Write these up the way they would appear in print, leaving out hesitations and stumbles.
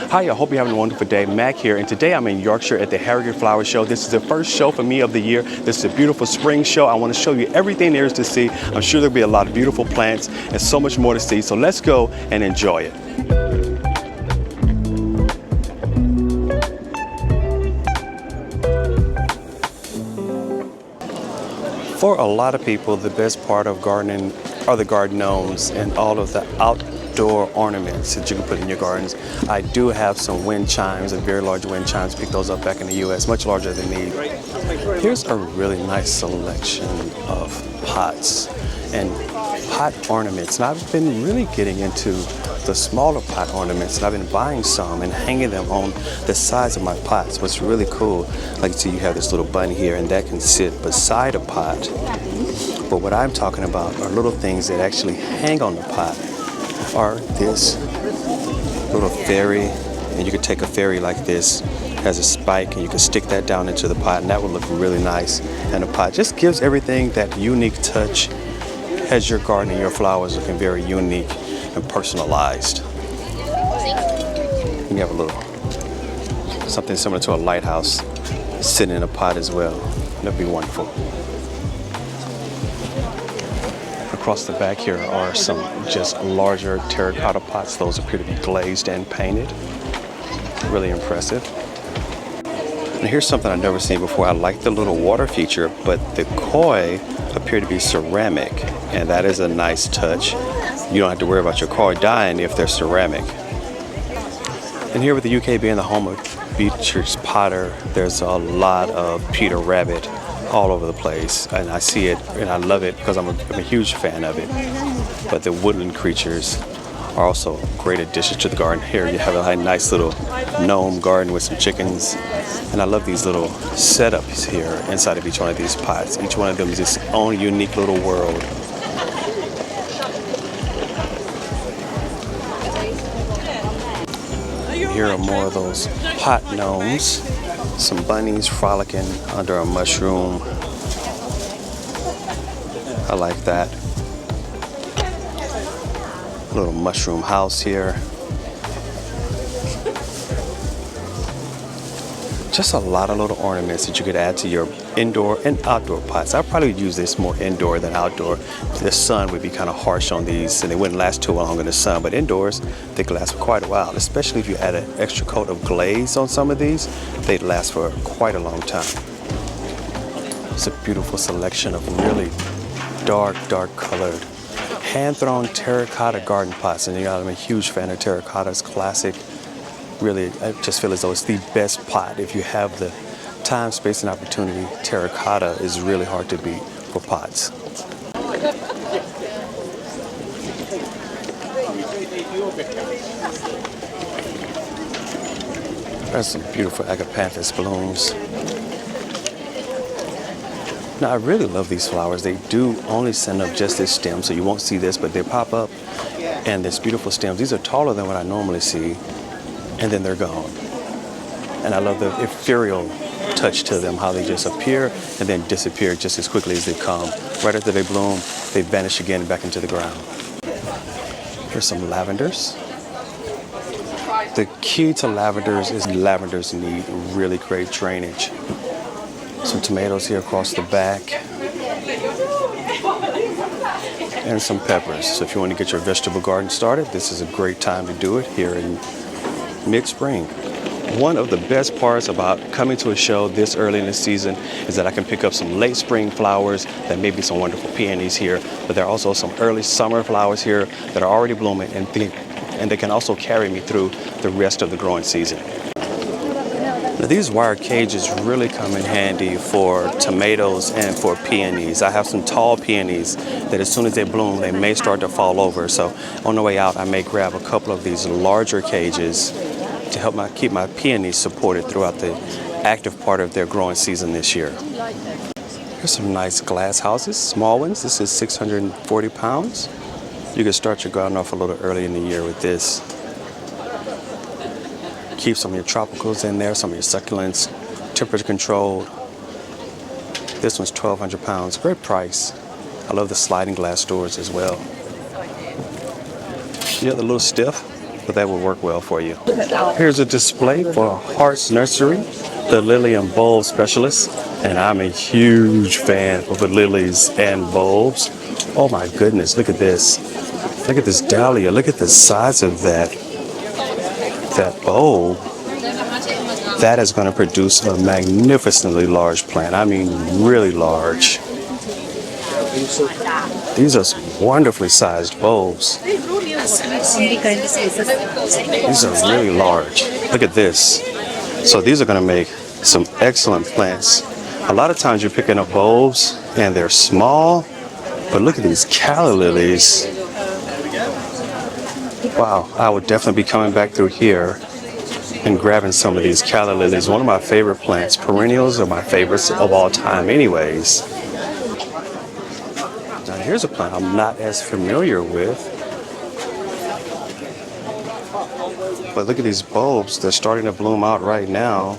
Hi, I hope you're having a wonderful day. Mac here, and today I'm in Yorkshire at the Harrogate Flower Show. This is the first show for me of the year. This is a beautiful spring show. I want to show you everything there is to see. I'm sure there'll be a lot of beautiful plants and so much more to see. So let's go and enjoy it. For a lot of people, the best part of gardening are the garden gnomes and all of the outdoor ornaments that you can put in your gardens. I do have some wind chimes and very large wind chimes. Picked those up back in the US, much larger than these. Here's a really nice selection of pots and pot ornaments. And I've been really getting into the smaller pot ornaments, and I've been buying some and hanging them on the sides of my pots. What's really cool, like you see, you have this little bunny here, and that can sit beside a pot. But what I'm talking about are little things that actually hang on the pot. Are this little fairy, and you could take a fairy like this, has a spike, and you can stick that down into the pot, and that would look really nice in a pot. Just gives everything that unique touch, has your garden and your flowers looking very unique and personalized. You have a little something similar to a lighthouse sitting in a pot as well. That'd be wonderful. Across the back here are some just larger terracotta pots. Those appear to be glazed and painted. Really impressive. And here's something I've never seen before. I like the little water feature, but the koi appear to be ceramic, and that is a nice touch. You don't have to worry about your koi dying if they're ceramic. And here with the UK being the home of Beatrice Potter, there's a lot of Peter Rabbit all over the place, and I see it and I love it because I'm a huge fan of it. But the woodland creatures are also great additions to the garden. Here you have a nice little gnome garden with some chickens, and I love these little setups here inside of each one of these pots. Each one of them is its own unique little world. Here are more of those pot gnomes. Some bunnies frolicking under a mushroom. I like that. A little mushroom house here. Just a lot of little ornaments that you could add to your indoor and outdoor pots. I probably would use this more indoor than outdoor. The sun would be kind of harsh on these and they wouldn't last too long in the sun, but indoors they could last for quite a while, especially if you add an extra coat of glaze on some of these. They'd last for quite a long time. It's a beautiful selection of really dark colored hand-thrown terracotta garden pots, and I'm a huge fan of terracotta. It's classic. Really, I just feel as though it's the best pot. If you have the time, space, and opportunity, terracotta is really hard to beat for pots. There's some beautiful agapanthus blooms. Now, I really love these flowers. They do only send up just this stem, so you won't see this, but they pop up, and this beautiful stems. These are taller than what I normally see, and then they're gone. And I love the ethereal touch to them, how they just appear and then disappear just as quickly as they come. Right after they bloom, they vanish again back into the ground. Here's some lavenders. The key to lavenders is lavenders need really great drainage. Some tomatoes here across the back. And some peppers. So if you want to get your vegetable garden started, this is a great time to do it here in mid-spring. One of the best parts about coming to a show this early in the season is that I can pick up some late spring flowers. There may be some wonderful peonies here, but there are also some early summer flowers here that are already blooming, and they can also carry me through the rest of the growing season. Now, these wire cages really come in handy for tomatoes and for peonies. I have some tall peonies that as soon as they bloom, they may start to fall over. So on the way out, I may grab a couple of these larger cages to help keep my peonies supported throughout the active part of their growing season this year. Here's some nice glass houses, small ones. This is 640 pounds. You can start your garden off a little early in the year with this. Keep some of your tropicals in there, some of your succulents, temperature controlled. This one's 1,200 pounds, great price. I love the sliding glass doors as well. Yeah, the little stiff. but that will work well for you. Here's a display for Hart's Nursery, the lily and bulb specialist. And I'm a huge fan of the lilies and bulbs. Oh my goodness, look at this. Look at this dahlia. Look at the size of that bulb. That is going to produce a magnificently large plant. I mean, really large. These are some wonderfully sized bulbs. These are really large. Look at this. So these are going to make some excellent plants. A lot of times you're picking up bulbs and they're small, but look at these calla lilies. Wow, I would definitely be coming back through here and grabbing some of these calla lilies. One of my favorite plants. Perennials are my favorites of all time anyways. Now here's a plant I'm not as familiar with. But look at these bulbs. They're starting to bloom out right now.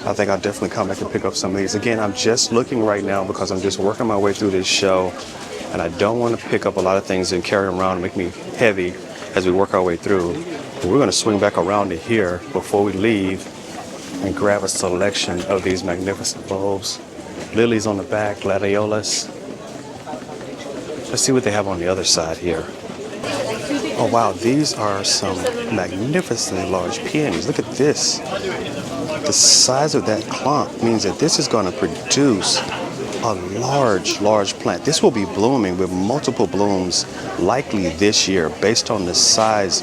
I think I'll definitely come back and pick up some of these. Again, I'm just looking right now because I'm just working my way through this show. And I don't want to pick up a lot of things and carry them around and make me heavy as we work our way through. But we're going to swing back around to here before we leave and grab a selection of these magnificent bulbs. Lilies on the back, gladiolas. Let's see what they have on the other side here. Oh wow, these are some magnificently large peonies. Look at this. The size of that clump means that this is going to produce a large plant. This will be blooming with multiple blooms likely this year based on the size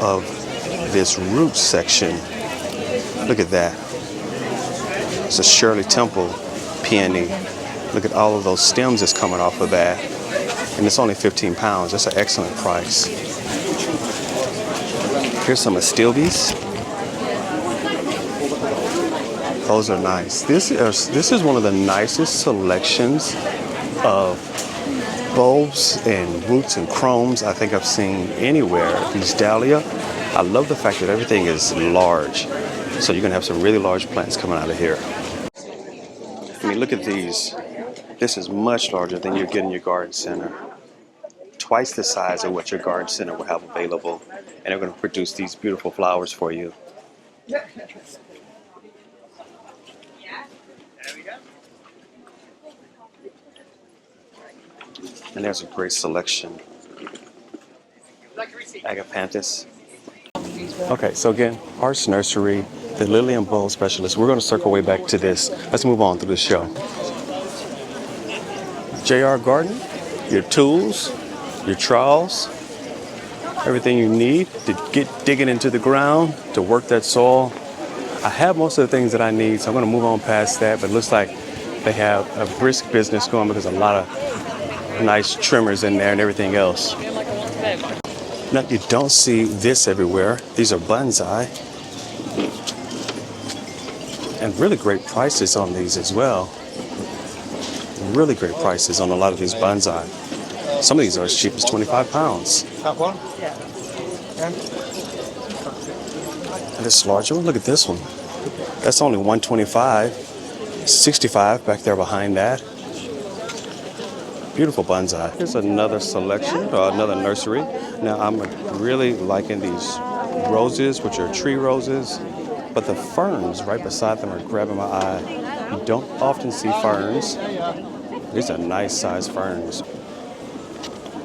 of this root section. Look at that. It's a Shirley Temple peony. Look at all of those stems that's coming off of that. And it's only 15 pounds. That's an excellent price. Here's some astilbes. Those are nice. This is one of the nicest selections of bulbs and roots and chromes I think I've seen anywhere. These dahlia, I love the fact that everything is large. So you're gonna have some really large plants coming out of here. I mean, look at these. This is much larger than you get in your garden center. Twice the size of what your garden center will have available. And they're going to produce these beautiful flowers for you. And there's a great selection. Agapanthus. Okay, so again, Hart's Nursery, the lily and bulb specialist. We're going to circle way back to this. Let's move on through the show. JR Garden, your tools, your trowels, everything you need to get digging into the ground, to work that soil. I have most of the things that I need, so I'm going to move on past that, but it looks like they have a brisk business going because a lot of nice trimmers in there and everything else. Now, you don't see this everywhere. These are bonsai. And really great prices on these as well. Really great prices on a lot of these bonsai. Some of these are as cheap as 25 pounds. That one? Yeah. And this larger one, look at this one. That's only 125, 65 back there behind that. Beautiful bonsai. Here's another selection, or another nursery. Now I'm really liking these roses, which are tree roses, but the ferns right beside them are grabbing my eye. You don't often see ferns. These are nice sized ferns.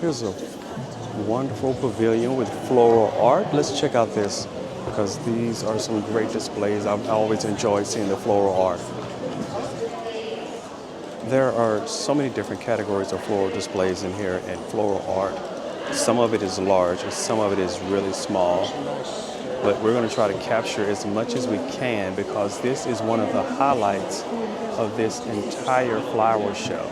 Here's a wonderful pavilion with floral art. Let's check out this because these are some great displays. I always enjoy seeing the floral art. There are so many different categories of floral displays in here and floral art. Some of it is large and some of it is really small. But we're going to try to capture as much as we can because this is one of the highlights of this entire flower show.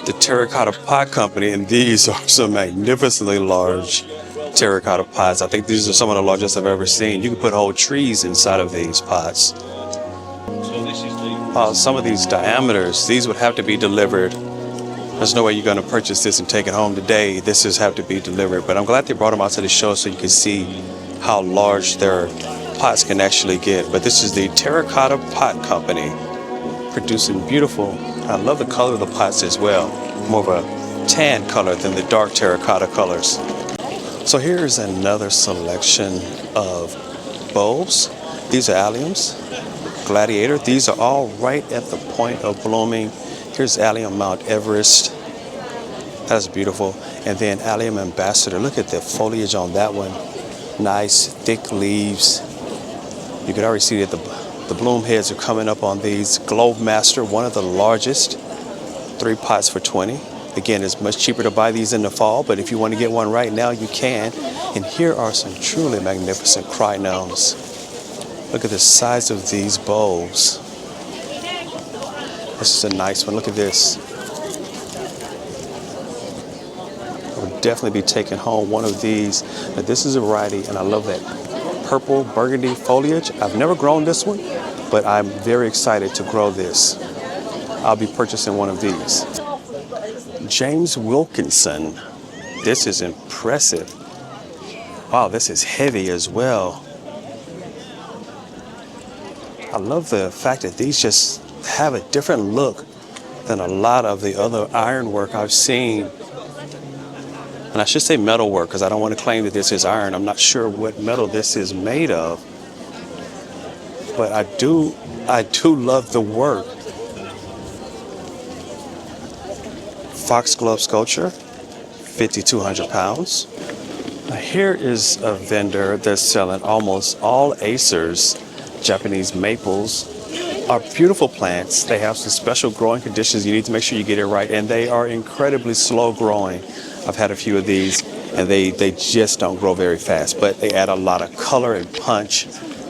the Terracotta Pot Company, and these are some magnificently large terracotta pots. I think these are some of the largest I've ever seen. You can put whole trees inside of these pots. Some of these diameters, these would have to be delivered. There's no way you're going to purchase this and take it home today. This is have to be delivered. But I'm glad they brought them out to the show so you can see how large their pots can actually get. But this is the Terracotta Pot Company, producing beautiful. I love the color of the pots as well. More of a tan color than the dark terracotta colors. So here's another selection of bulbs. These are alliums, gladiator. These are all right at the point of blooming. Here's Allium Mount Everest. That's beautiful. And then Allium Ambassador. Look at the foliage on that one. Nice, thick leaves. You can already see that the bloom heads are coming up on these. Globe Master, one of the largest. 3 pots for $20. Again, it's much cheaper to buy these in the fall, but if you want to get one right now, you can. And here are some truly magnificent crinums. Look at the size of these bulbs. This is a nice one. Look at this. I would definitely be taking home one of these. Now, this is a variety, and I love that purple burgundy foliage. I've never grown this one, but I'm very excited to grow this. I'll be purchasing one of these. James Wilkinson. This is impressive. Wow, this is heavy as well. I love the fact that these just have a different look than a lot of the other ironwork I've seen. And I should say metalwork because I don't want to claim that this is iron. I'm not sure what metal this is made of. But I do love the work. Foxglove sculpture, 5,200 pounds. Now here is a vendor that's selling almost all acers. Japanese maples are beautiful plants. They have some special growing conditions. You need to make sure you get it right, and they are incredibly slow growing. I've had a few of these, and they just don't grow very fast, but they add a lot of color and punch,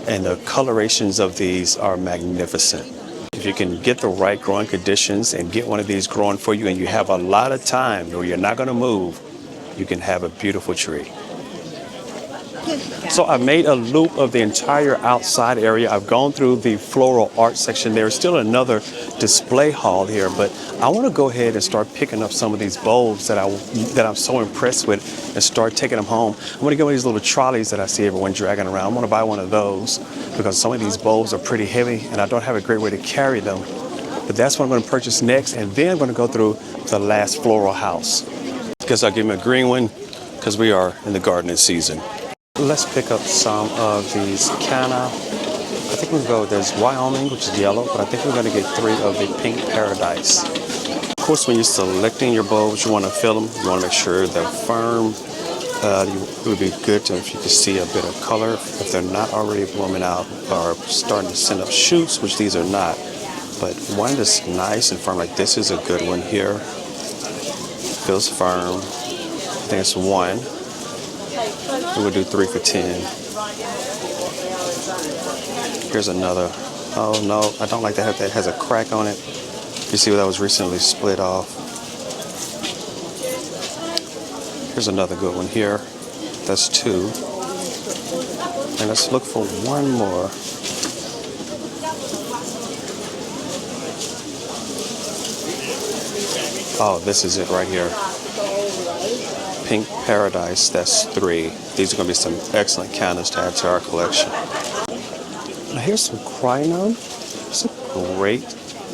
and the colorations of these are magnificent. If you can get the right growing conditions and get one of these growing for you, and you have a lot of time where you're not going to move, you can have a beautiful tree. So I made a loop of the entire outside area. I've gone through the floral art section. There's still another display hall here, but I want to go ahead and start picking up some of these bulbs that I'm so impressed with and start taking them home. I'm going to get one of these little trolleys that I see everyone dragging around. I'm going to buy one of those because some of these bulbs are pretty heavy and I don't have a great way to carry them. But that's what I'm going to purchase next, and then I'm going to go through the last floral house. Because I'll give me a green one because we are in the gardening season. Let's pick up some of these canna. I think we'll go, there's Wyoming, which is yellow, but I think we're going to get 3 of the Pink Paradise. Of course, when you're selecting your bulbs, you want to fill them. You want to make sure they're firm. It would be good to, if you could see a bit of color, if they're not already blooming out or starting to send up shoots, which these are not. But one that's nice and firm, like this is a good one here. Feels firm. I think it's 1. We would do 3 for $10. Here's another. Oh no, I don't like that. That has a crack on it. You see that was recently split off. Here's another good one here. That's 2. And let's look for one more. Oh, this is it right here. Pink Paradise, that's 3. These are going to be some excellent cannas to add to our collection. Now here's some crinum. It's a great,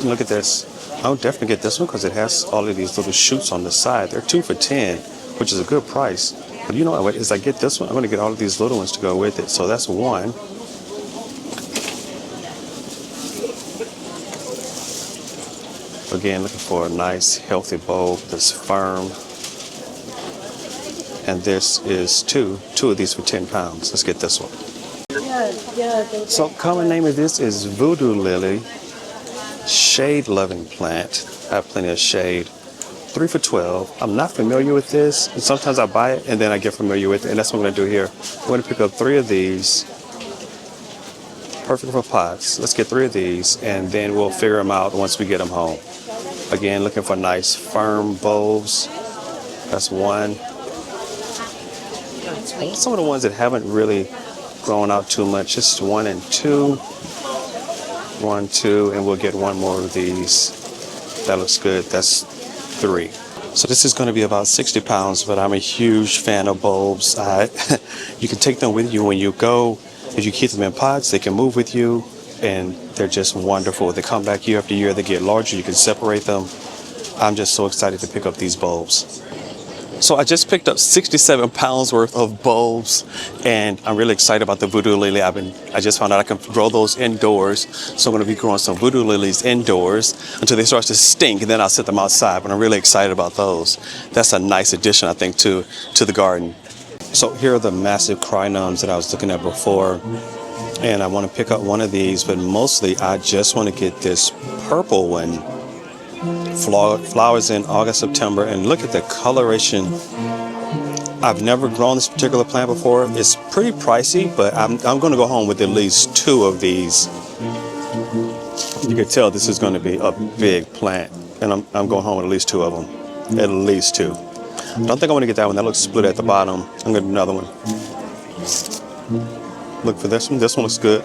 look at this. I'll definitely get this one because it has all of these little shoots on the side. They're 2 for $10, which is a good price. But you know what, as I get this one, I'm going to get all of these little ones to go with it. So that's 1. Again, looking for a nice, healthy bulb that's firm. And this is 2 of these for 10 pounds. Let's get this one. So common name of this is Voodoo Lily, shade loving plant. I have plenty of shade. 3 for 12. I'm not familiar with this. And sometimes I buy it and then I get familiar with it. And that's what I'm going to do here. I'm going to pick up 3 of these. Perfect for pots. Let's get 3 of these and then we'll figure them out once we get them home. Again, looking for nice firm bulbs. That's one. Some of the ones that haven't really grown out too much, just 1 and 2. 1, 2, and we'll get one more of these. That looks good. That's 3. So this is going to be about 60 pounds, but I'm a huge fan of bulbs. You can take them with you when you go. If you keep them in pots, they can move with you, and they're just wonderful. They come back year after year. They get larger. You can separate them. I'm just so excited to pick up these bulbs. So I just picked up 67 pounds worth of bulbs, and I'm really excited about the voodoo lily. I just found out I can grow those indoors. So I'm going to be growing some voodoo lilies indoors until they start to stink, and then I'll set them outside. But I'm really excited about those. That's a nice addition, I think, to the garden. So here are the massive crinums that I was looking at before, and I want to pick up one of these, but mostly I just want to get this purple one. Flowers in August, September, and look at the coloration. I've never grown this particular plant before. It's pretty pricey, but I'm going to go home with at least 2 of these. You can tell this is going to be a big plant, and I'm going home with at least 2 of them. At least 2. I don't think I want to get that one. That looks split at the bottom. I'm going to do another one. Look for this one. This one looks good.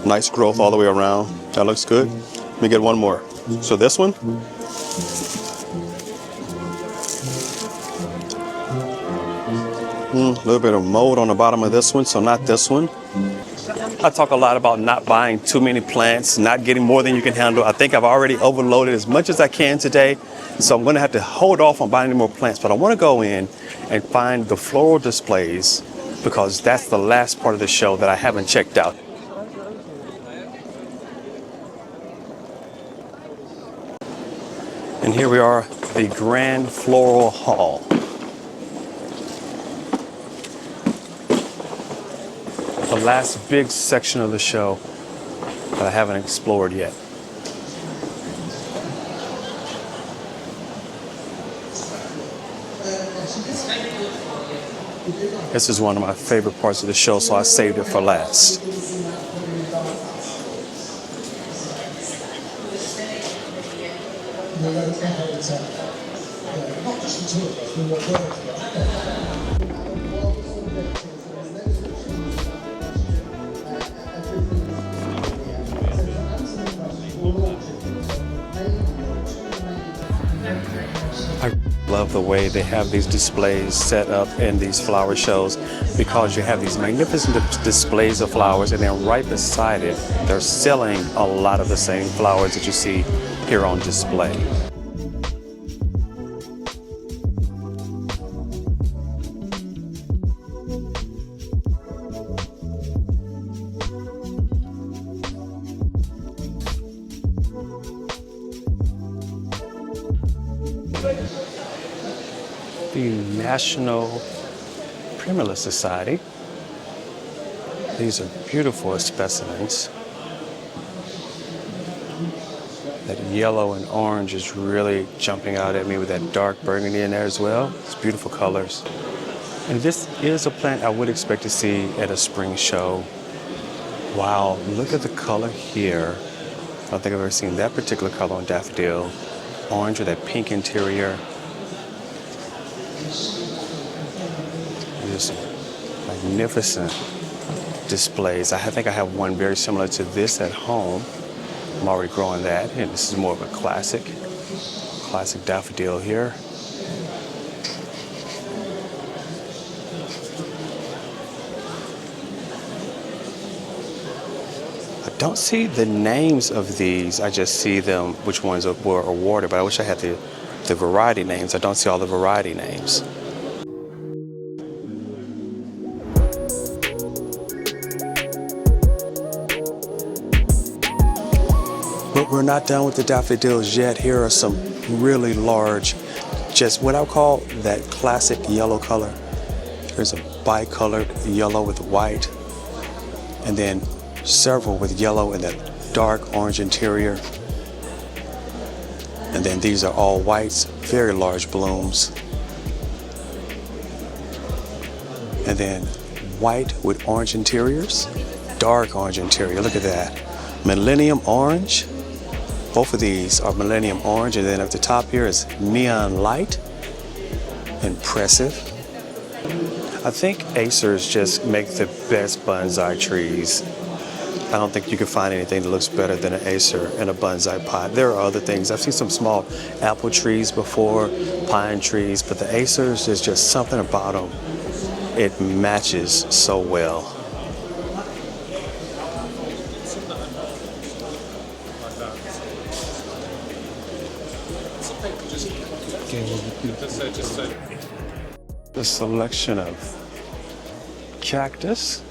Nice growth all the way around. That looks good. Let me get one more. So this one. A little bit of mold on the bottom of this one, so not this one. I talk a lot about not buying too many plants, not getting more than you can handle. I think I've already overloaded as much as I can today, so I'm going to have to hold off on buying any more plants. But I want to go in and find the floral displays, because that's the last part of the show that I haven't checked out. And here we are, the Grand Floral Hall. The last big section of the show that I haven't explored yet. This is one of my favorite parts of the show, so I saved it for last. I love the way they have these displays set up in these flower shows, because you have these magnificent displays of flowers, and then right beside it, they're selling a lot of the same flowers that you see here on display. The National Primula Society. These are beautiful specimens. That yellow and orange is really jumping out at me, with that dark burgundy in there as well. It's beautiful colors. And this is a plant I would expect to see at a spring show. Wow, look at the color here. I don't think I've ever seen that particular color on daffodil. Orange with that pink interior. Just magnificent displays. I think I have one very similar to this at home. I'm already growing that, and this is more of a classic daffodil here. I don't see the names of these. I just see them, which ones were awarded, but I wish I had the variety names. I don't see all the variety names. But we're not done with the daffodils yet. Here are some really large, just what I call that classic yellow color. Here's a bicolored yellow with white, and then several with yellow and that dark orange interior. And then these are all whites, very large blooms. And then white with orange interiors, dark orange interior. Look at that. Millennium orange. Both of these are Millennium Orange, and then at the top here is Neon Light. Impressive. I think acers just make the best bonsai trees. I don't think you can find anything that looks better than an acer in a bonsai pot. There are other things. I've seen some small apple trees before, pine trees, but the acers, there's just something about them. It matches so well. The selection of cactus,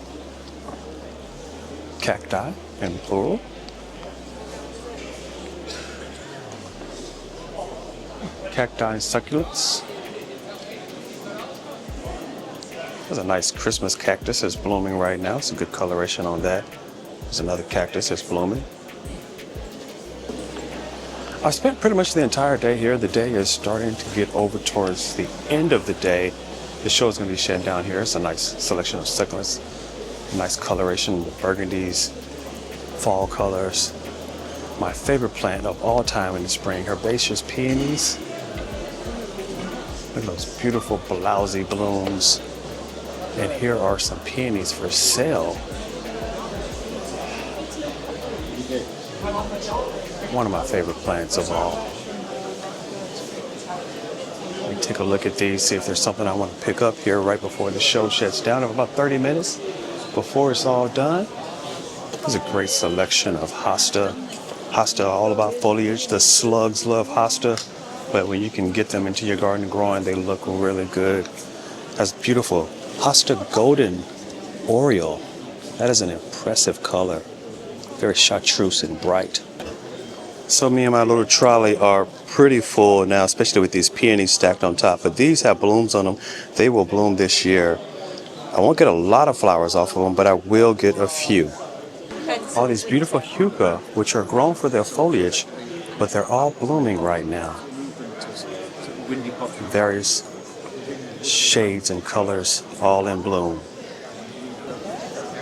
cacti in plural, cacti and succulents. There's a nice Christmas cactus that's blooming right now. It's a good coloration on that. There's another cactus that's blooming. I spent pretty much the entire day here. The day is starting to get over towards the end of the day. The show is going to be shut down here. It's a nice selection of succulents, nice coloration, the burgundies, fall colors. My favorite plant of all time in the spring, herbaceous peonies. Look at those beautiful blousy blooms. And here are some peonies for sale. One of my favorite plants of all. Let me take a look at these, see if there's something I want to pick up here right before the show shuts down in about 30 minutes before it's all done. There's a great selection of hosta. Hosta, all about foliage. The slugs love hosta, but when you can get them into your garden growing, they look really good. That's beautiful. Hosta Golden Oriole. That is an impressive color. Very chartreuse and bright. So me and my little trolley are pretty full now, especially with these peonies stacked on top. But these have blooms on them. They will bloom this year. I won't get a lot of flowers off of them, but I will get a few. All these beautiful heuchera, which are grown for their foliage, but they're all blooming right now. Various shades and colors, all in bloom.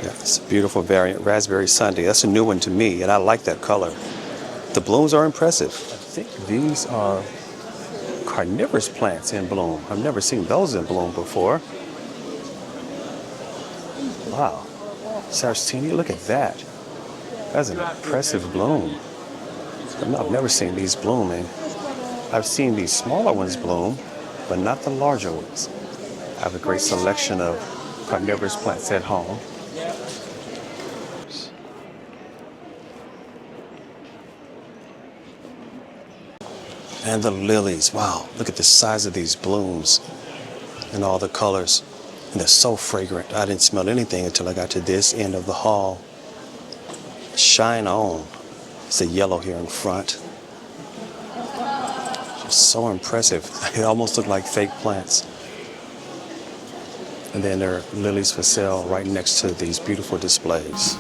Yeah, it's a beautiful variant, Raspberry Sunday. That's a new one to me, and I like that color. The blooms are impressive. I think these are carnivorous plants in bloom. I've never seen those in bloom before. Wow. Saracenia, look at that. That's an impressive bloom. I've never seen these blooming. I've seen these smaller ones bloom, but not the larger ones. I have a great selection of carnivorous plants at home. And the lilies, wow, look at the size of these blooms and all the colors. And they're so fragrant. I didn't smell anything until I got to this end of the hall. Shine on. It's a yellow here in front. Just so impressive. They almost look like fake plants. And then there are lilies for sale right next to these beautiful displays.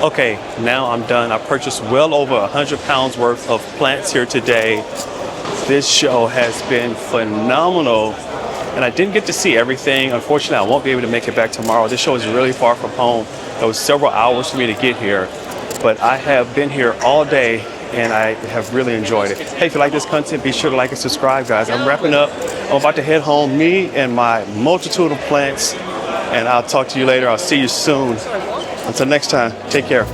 Okay, now I'm done. I purchased well over 100 pounds worth of plants here today. This show has been phenomenal. and I didn't get to see everything. Unfortunately, I won't be able to make it back tomorrow. This show is really far from home. It was several hours for me to get here, but I have been here all day and I have really enjoyed it. Hey, if you like this content, be sure to like and subscribe, guys. I'm wrapping up. I'm about to head home, me and my multitude of plants, and I'll talk to you later. I'll see you soon. Until next time, take care.